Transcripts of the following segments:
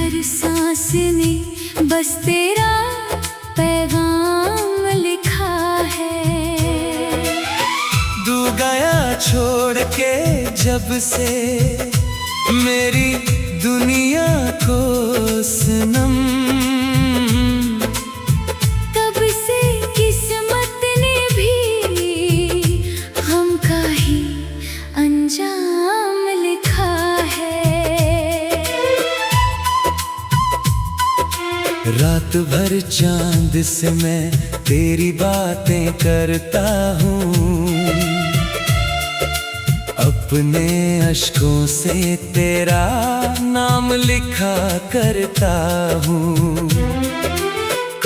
हर सांस में बस तेरा पैगाम लिखा है। तू गया छोड़ के जब से मेरी दुनिया को सनम, तब से किस्मत ने भी हमका ही अंजाम लिखा है। रात भर चांद से मैं तेरी बातें करता हूँ, अपने अश्कों से तेरा नाम लिखा करता हूँ।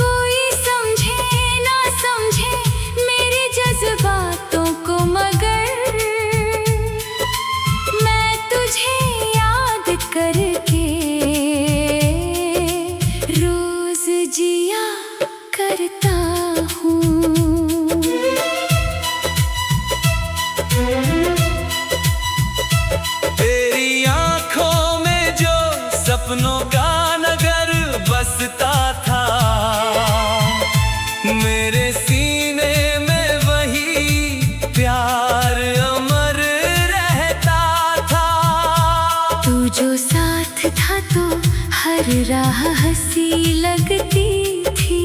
कोई समझे ना समझे मेरे जज्बातों को, मगर मैं तुझे याद करके रोज जिया करता हूँ। सपनों का नगर बसता था, मेरे सीने में वही प्यार अमर रहता था। तू जो साथ था तो हर राह हंसी लगती थी,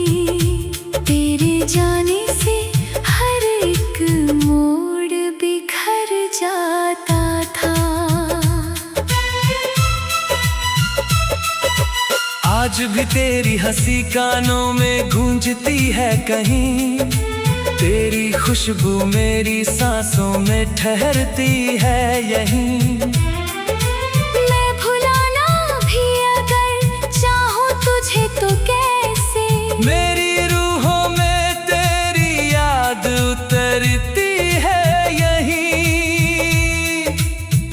तेरे जाने से हर एक मोड़ बिखर जाता था। आज भी तेरी हंसी कानों में गूंजती है कहीं, तेरी खुशबू मेरी सांसों में ठहरती है यहीं। मैं भुलाना भी अगर चाहूं तुझे तो कैसे, मेरी रूहों में तेरी याद उतरती है यहीं।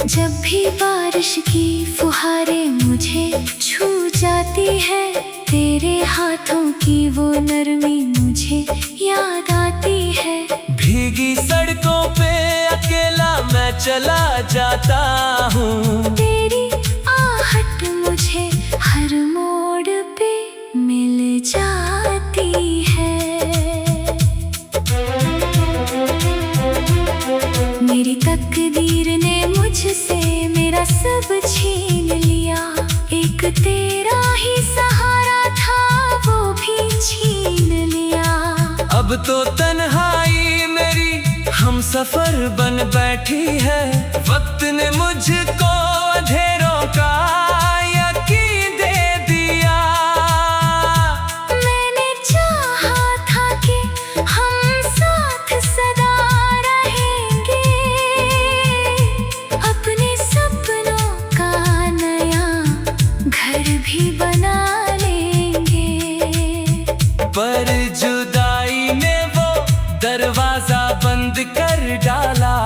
जब भी बारिश की फुहारें मुझे छू जाती है, तेरे हाथों की वो नरमी मुझे याद आती है। भीगी सड़कों पे अकेला मैं चला जाता हूँ, तेरी आहट मुझे हर मोड़ पे मिल जाती है। मेरी तकदीर ने मुझसे मेरा सब छीन लिया, एक तेरा ही सहारा था वो भी छीन लिया। अब तो तन्हाई मेरी हमसफर बन बैठी है, वक्त ने मुझको अंधेरों का यकीन दे दिया। मैंने चाहा था कि हम साथ सदा रहेंगे, अपने सपनों का नया घर भी बना लेंगे। पर जुदाई ने वो दरवाजा बंद कर डाला,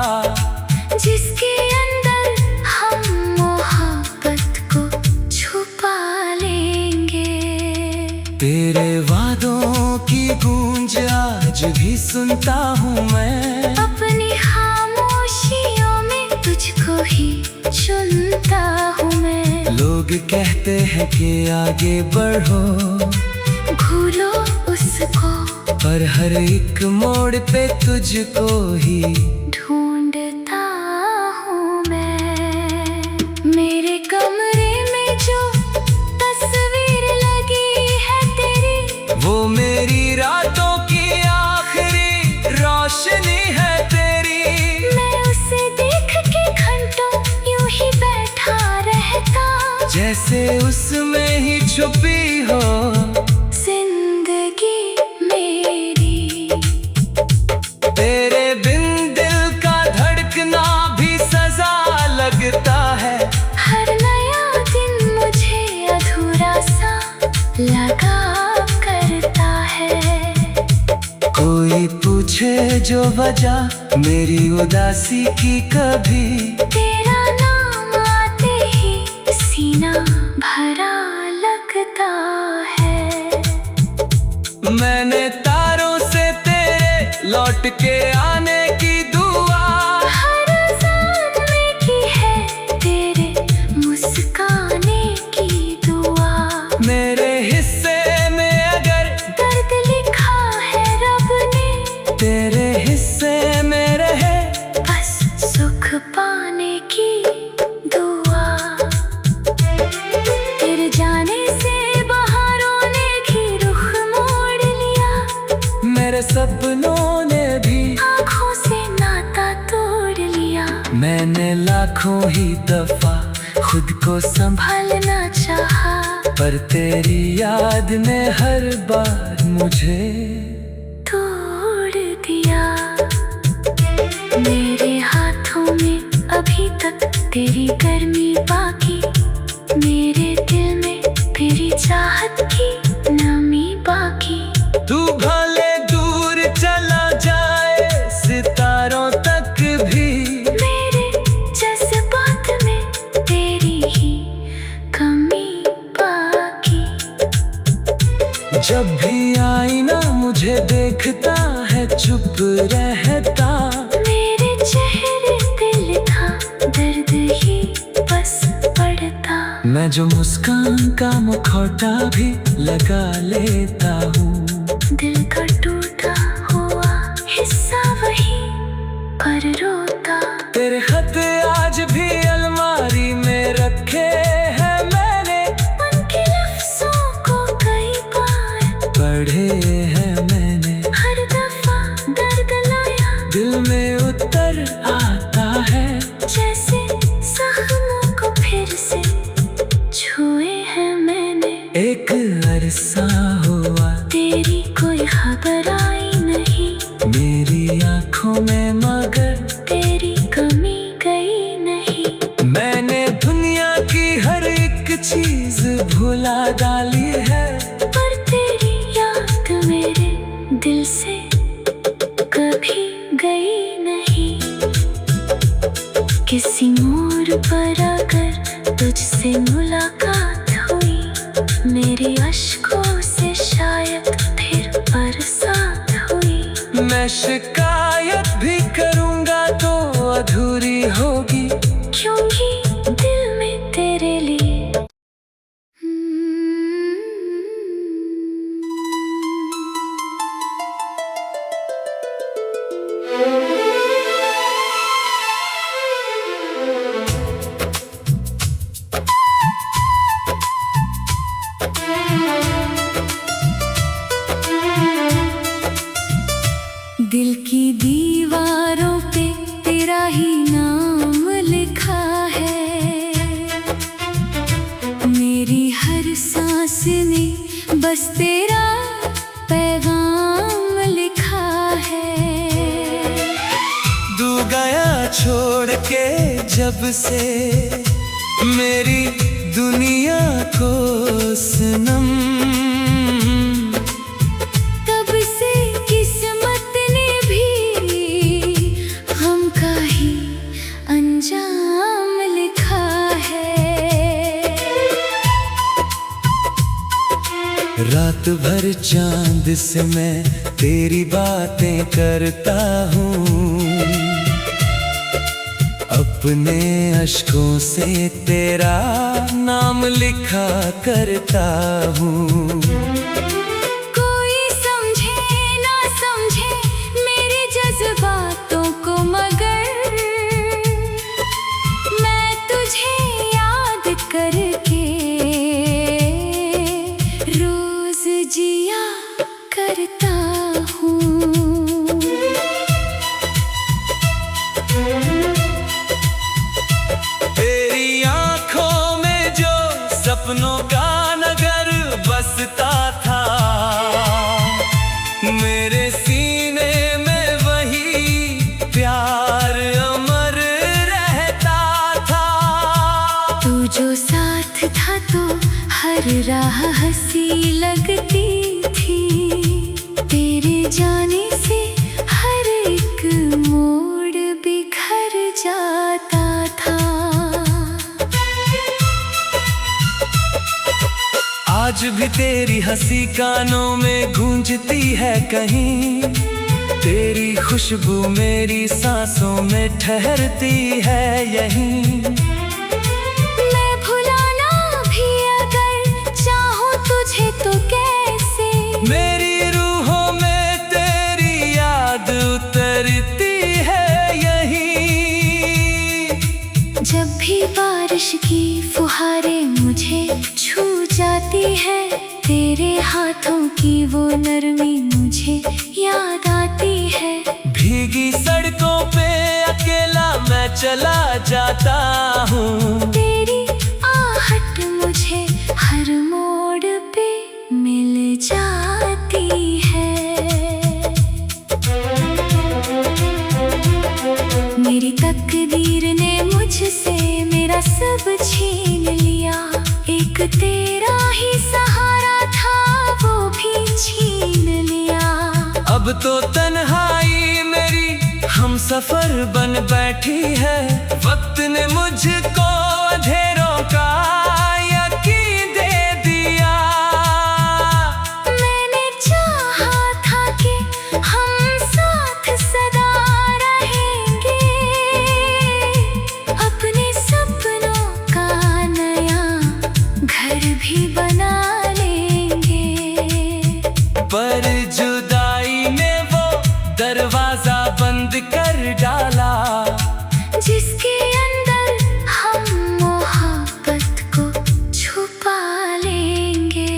जिसके अंदर हम मोहब्बत को छुपा लेंगे। तेरे वादों की गूंज आज भी सुनता हूँ मैं, अपनी खामोशियों में तुझको ही चुनता हूँ मैं। लोग कहते हैं कि आगे बढ़ो, भूलो उसको, पर हर एक मोड़ पे तुझको ही ढूंढता हूँ मैं। मेरे कमरे में जो तस्वीर लगी है तेरी, वो मेरी रातों की आखिरी रोशनी है तेरी। मैं उसे देख के घंटों यूं ही बैठा रहता, जैसे उसमें ही छुपी हो जिंदगी मेरी। तेरे बिन दिल का धड़कना भी सजा लगता है, हर नया दिन मुझे अधूरा सा लगा करता है। कोई पूछे जो वजह मेरी उदासी की, कभी तेरा नाम आते ही सीना भरा लगता है। मैंने तारों से तेरे लौट के आने की दुआ हर अज़ान में की है, तेरे मुस्काने की दुआ। ही दफा खुद को संभालना चाहा, पर तेरी याद ने हर बार मुझे तोड़ दिया। मेरे हाथों में अभी तक तेरी गर्मी बाकी, मेरे दिल में तेरी चाहत की नमी बाकी। तू भले दूर चला जाए सितारों तक भी, मेरे जज्बात में तेरी ही कमी बाकी। जब भी आईना मुझे देखता है चुप रहता, मेरे चेहरे पे लिखा दर्द ही बस पड़ता। मैं जो मुस्कान का मुखौटा भी लगा लेता हूँ, दिल का टूटा हुआ हिस्सा वही पर रोता। तेरे खत आज भी अलमारी में रखे हैं मैंने, उनके लफ्जों को कई बार पढ़े हैं मैंने। हर दफा दर्द लाया दिल में उतर आता है, जैसे जख्मों को फिर से छुए हैं मैंने। एक अरसा हुआ तेरी कोई खबर आई नहीं, मेरी आंखों में मगर तेरी कमी गई नहीं। मैंने दुनिया की हर एक चीज भुला डाली है, पर तेरी याद मेरे दिल से कभी गई नहीं। किसी मोड़ पर अगर तुझसे मुलाकात हुई, मेरे अश्कों से शायद फिर बरसात हुई। मैं शिकायत भी करूंगा तो अधूरी होगी, क्योंकि दिल में तेरे लिए दिल की दीवारों पे तेरा ही नाम लिखा है, मेरी हर सांस में बस तेरा पैगाम लिखा है। तू गया छोड़ के जब से मेरी दुनिया को सनम, तब से किस्मत ने भी हमका ही अंजाम लिखा है। रात भर चांद से मैं तेरी बातें करता हूँ, अपने अश्कों से तेरा नाम लिखा करता हूँ। कोई समझे ना समझे मेरे जज्बातों को, मगर मैं तुझे याद करके रोज जिया करता हूँ। तेरी आंखों में जो सपनों का नगर बसता था, मेरे सीने में वही प्यार अमर रहता था। तू जो साथ था तो हर राह हंसी लगती थी, तेरे जाने से हर एक मोड़ बिखर जाता था। आज भी तेरी हंसी कानों में गूंजती है कहीं, तेरी खुशबू मेरी सांसों में ठहरती है यहीं। मैं भुलाना भी अगर चाहूं तुझे तो कैसे, मेरी रूहों में तेरी याद उतरती है यहीं। जब भी बारिश की फुहारें मुझे छू जाती है, तेरे हाथों की वो नरमी मुझे याद आती है। भीगी सड़कों पे अकेला मैं चला जाता हूँ, तेरी आहट मुझे हर मोड़ पे मिल जाती है। मेरी तकदीर ने मुझसे मेरा सब छीन लिया, एक तेरा ही सहारा था वो भी छीन लिया। अब तो तन्हाई मेरी हम सफर बन बैठी है, वक्त ने मुझको अंधेरों का यकीन दे दिया। मैंने चाहा था कि हम साथ सदा रहेंगे, अपने सपनों का नया घर भी बना लेंगे। पर जुदाई ने वो दरवाजा बंद कर डाला, जिसके अंदर हम मोहब्बत को छुपा लेंगे।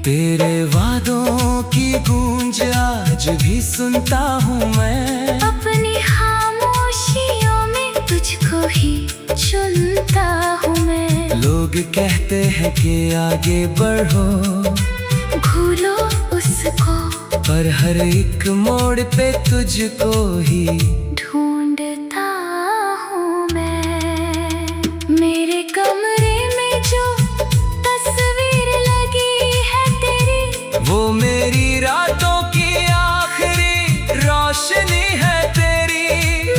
तेरे वादों की गूंज आज भी सुनता हूँ मैं, अपनी खामोशियों में तुझको ही चुनता हूँ मैं। लोग कहते हैं कि आगे बढ़ो, भूलो उसको, पर हर एक मोड़ पे तुझको ही ढूंढता हूँ मैं। मेरे कमरे में जो तस्वीर लगी है तेरी, वो मेरी रातों की आखिरी रोशनी है तेरी।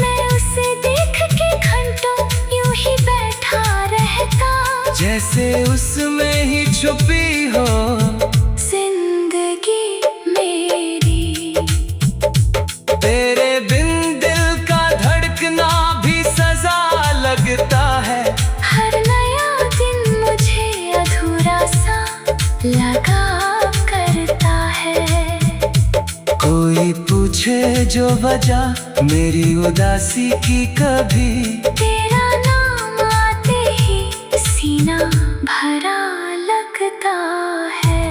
मैं उसे देख के घंटों यूं ही बैठा रहता, जैसे उसमें ही छुपी हो जिंदगी मेरी। तेरे बिन दिल का धड़कना भी सजा लगता है, हर नया दिन मुझे अधूरा सा लगा करता है। कोई पूछे जो वजह मेरी उदासी की, कभी तेरा नाम आते ही सीना भरा लगता है।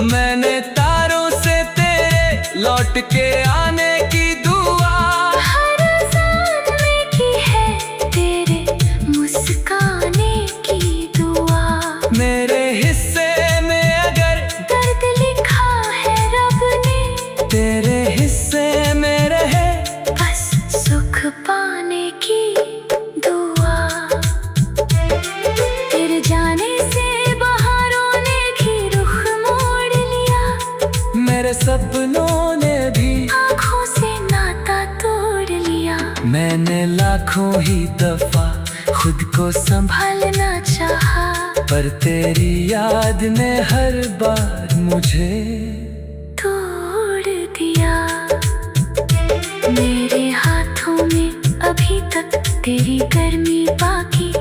मैंने तारों से तेरे लौट के आने की दुआ, हर अज़ान में की है तेरे मुस्काने की दुआ। मेरे हिस्से में अगर दर्द लिखा है रब ने, तेरे हिस्से में रहे बस सुख पाने की दुआ। तेरे जाने से बहारों ने भी रुख मोड़ लिया, मेरे सपनों ने भी आँखों से नाता तोड़ लिया। मैंने लाखों ही दफा खुद को संभालना चाहा, पर तेरी याद ने हर बार मुझे तोड़ दिया। मेरे हाथों में अभी तक तेरी गर्मी बाकी,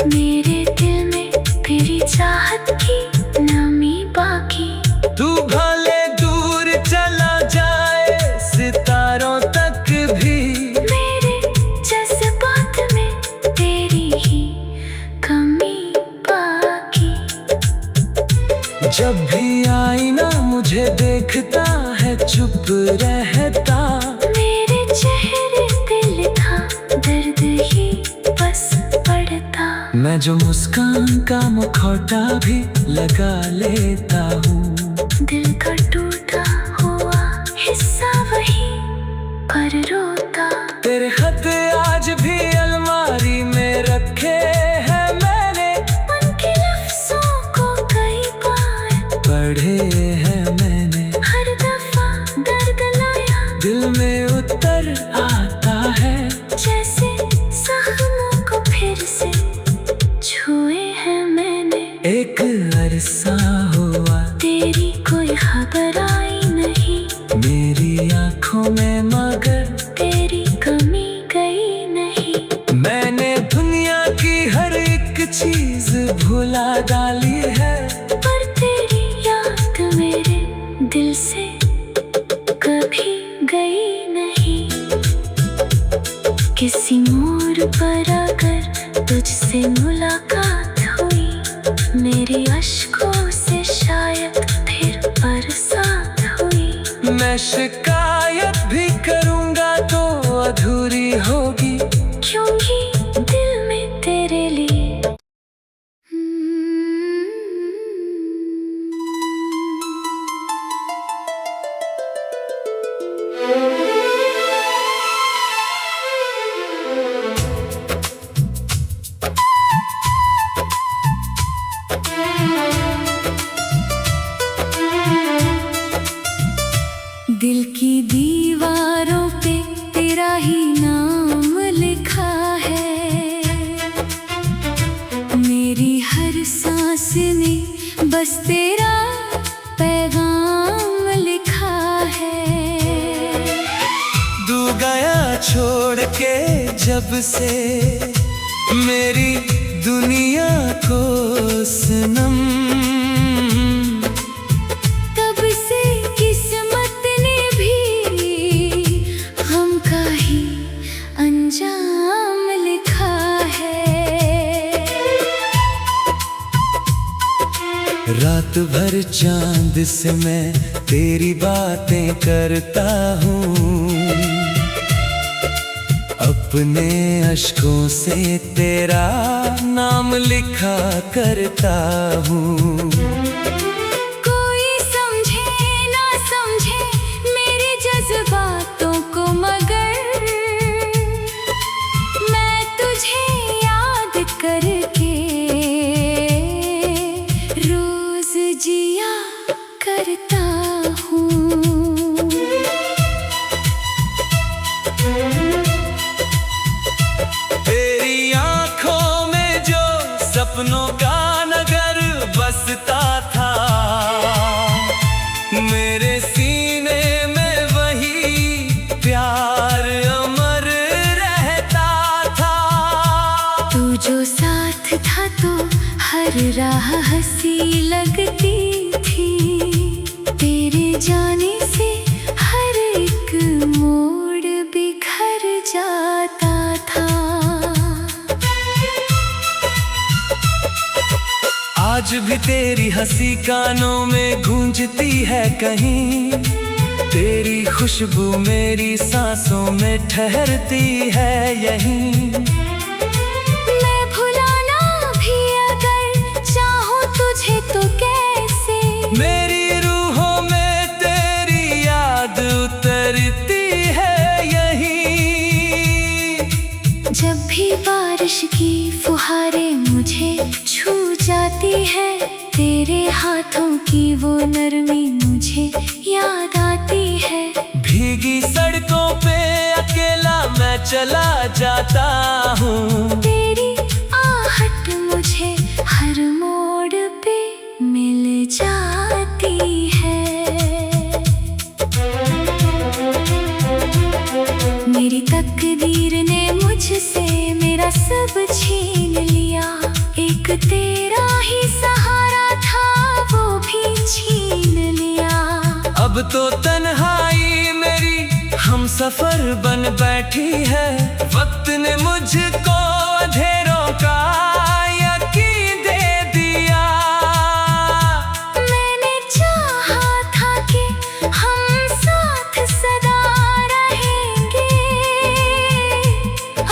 मेरे दिल में तेरी चाहत की नमी बाकी। तू भले दूर चला जाए सितारों तक भी, मेरे जज्बात में तेरी ही कमी बाकी। जब भी आईना मुझे देखता है चुप रहता, मेरे चेहरे दिल था दर्द ही बस बढ़ता। मैं जो मुस्कान का मुखौटा भी लगा लेता हूँ, दिल का टूटा हुआ हिस्सा वही पर रोता। तेरे खत आज भी अलमारी में रखे हैं मैंने, उनके लफ्जों को कई बार पढ़े हैं मैंने। हर दफा दर्द लाया दिल में उतर आता है, जैसे जख्मों को फिर से छुए हैं मैंने। एक अरसा हुआ तेरी कोई खबर आई नहीं, मेरी आंखों में मगर तेरी कमी गई नहीं। मैंने दुनिया की हर एक चीज भुला डाली है, पर तेरी याद मेरे दिल से कभी गई नहीं। किसी मोड़ पर अगर तुझसे मुलाकात हुई, तेरी अश्कों से शायद फिर बरसात हुई। मैं शिकायत भी करूंगा तो अधूरी होगी, क्योंकि दिल में तेरे लिए दिल की दीवारों पे तेरा ही नाम लिखा है। मेरी हर सांस में बस तेरा पैगाम लिखा है। तू गया छोड़ के जब से मेरी दुनिया को सनम, तब से किस्मत ने भी गम का ही अंजाम लिखा है। रात भर चांद से मैं तेरी बातें करता हूँ, अपने अश्कों से तेरा नाम लिखा करता हूँ। कोई समझे ना समझे मेरे जज्बातों को, मगर मैं तुझे याद करके रोज जिया करता हूँ। तेरी आंखों में जो सपनों का नगर बसता था, मेरे सीने में वही प्यार अमर रहता था। तू जो साथ था तो हर राह हंसी लगती थी, तेरे जाने से हर एक मोड़ बिखर जाता था। आज भी तेरी हंसी कानों में गूंजती है कहीं, तेरी खुशबू मेरी सांसों में ठहरती है यहीं। मैं भुलाना भी अगर चाहूं तुझे तो कैसे, मेरी रूहों में तेरी याद उतरती है यहीं। जब भी बारिश की फुहारें मुझे छू जाती है, तेरे हाथों की वो नरमी मुझे याद आती है। भीगी सड़कों पे अकेला मैं चला जाता हूँ, तेरी आहट मुझे हर मोड़ पे मिल जाती है। मेरी तकदीर ने मुझसे मेरा सब छीन लिया, एक तेरा ही सहारा था वो भी छीन लिया। अब तो तन्हाई मेरी हम सफर बन बैठी है, वक्त ने मुझको अंधेरों का यकीन दे दिया। मैंने चाहा था कि हम साथ सदा रहेंगे,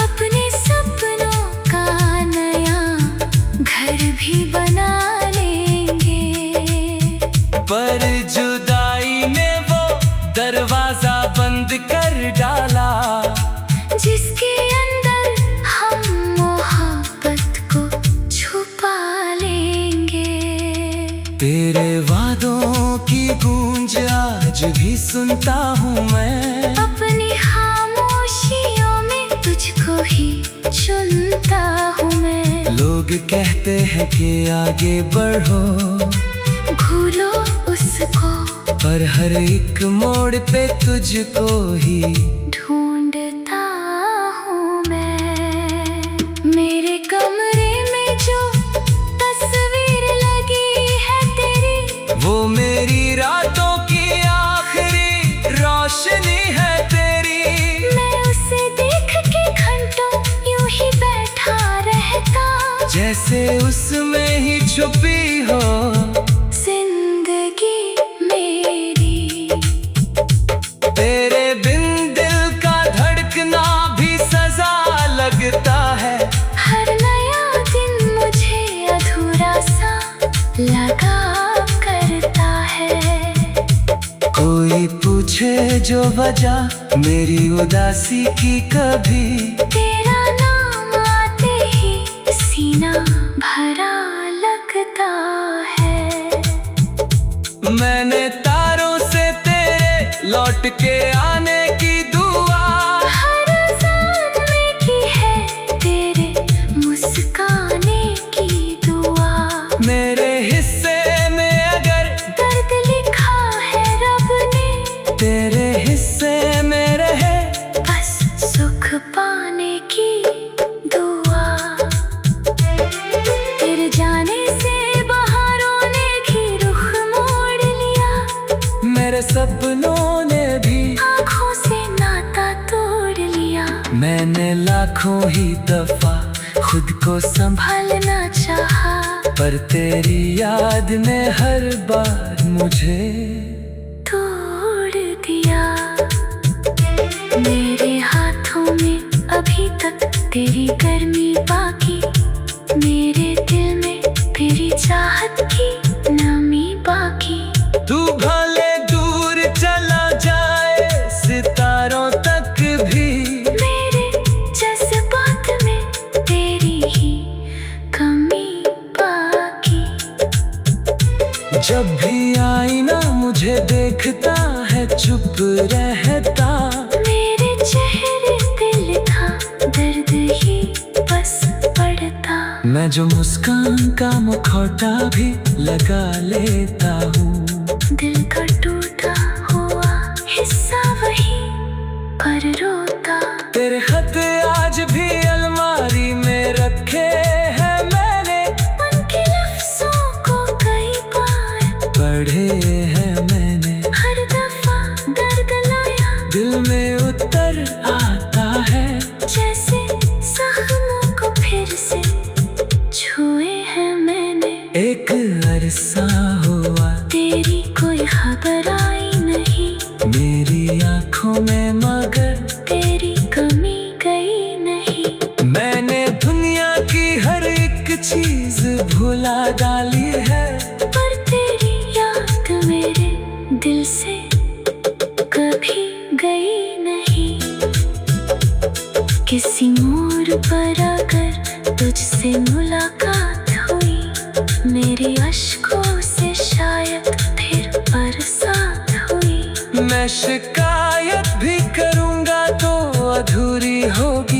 अपने सपनों का नया घर भी बना लेंगे। पर जुदाई ने वो दरवाजा बंद कर डाला, जिसके अंदर हम मोहब्बत को छुपा लेंगे। तेरे वादों की गूंज आज भी सुनता हूँ मैं, अपनी खामोशियों में तुझको ही चुनता हूँ मैं। लोग कहते हैं कि आगे बढ़ो, भूलो उसको, पर हर एक मोड़ पे तुझको ही ढूंढता हूँ मैं। मेरे कमरे में जो तस्वीर लगी है तेरी, वो मेरी रातों की आखिरी रोशनी है तेरी। मैं उसे देख के घंटों यूं ही बैठा रहता, जैसे उसमें ही छुपी हो जिंदगी मेरी। तेरे बिन दिल का धड़कना भी सजा लगता है। हर नया दिन मुझे अधूरा सा लगा करता है। कोई पूछे जो वजह मेरी उदासी की, कभी तेरा नाम आते ही सीना भरा लगता है। मैंने तारों से तेरे लौट के आने की दुआ हर अज़ान में की है, तेरे मुस्काने की दुआ। मेरे हिस्से में अगर दर्द लिखा है रब ने, तेरे हिस्से में रहे बस सुख पाने की दुआ। तेरे जाने से बहारों ने भी रुख मोड़ लिया। मेरे सपनों ने भी आँखों से नाता तोड़ लिया। मैंने लाखों ही दफा खुद को संभालना चाहा, पर तेरी याद ने हर बार मुझे तोड़ दिया। मेरे हाथों में अभी तक तेरी गर्मी बाकी, मेरे दिल में तेरी चाहत की नमी बाकी। तू भले दूर चला जाए सितारों तक भी, मेरे जज्बात में तेरी ही कमी बाकी। जब भी आईना मुझे देखता है चुप रहता। मेरे चेहरे दिल था दर्द ही बस पड़ता। मैं जो मुस्कान का मुखौटा भी लगा लेता हूँ। दिल का टूटा हुआ हिस्सा वही पर रोता। तेरे खत आज भी अलमारी में रखे हैं मैंने, उनके लफ्जों को कई बार पढ़े हैं मैंने। हर दफा दर्द लाया दिल में उतर आता है, जैसे जख्मों को फिर से छुए हैं मैंने। एक अरसा हुआ तेरी कोई खबर आई नहीं, मेरी आंखों में मगर तेरी कमी गई नहीं। मैंने दुनिया की हर एक चीज भुला डाली है, पर तेरी याद मेरे दिल से कभी गई नहीं। किसी मोड़ पर अगर तुझसे मुलाकात हुई, मेरे अश्कों से शायद फिर बरसात हुई। मैं शिकायत भी करूंगा तो अधूरी होगी।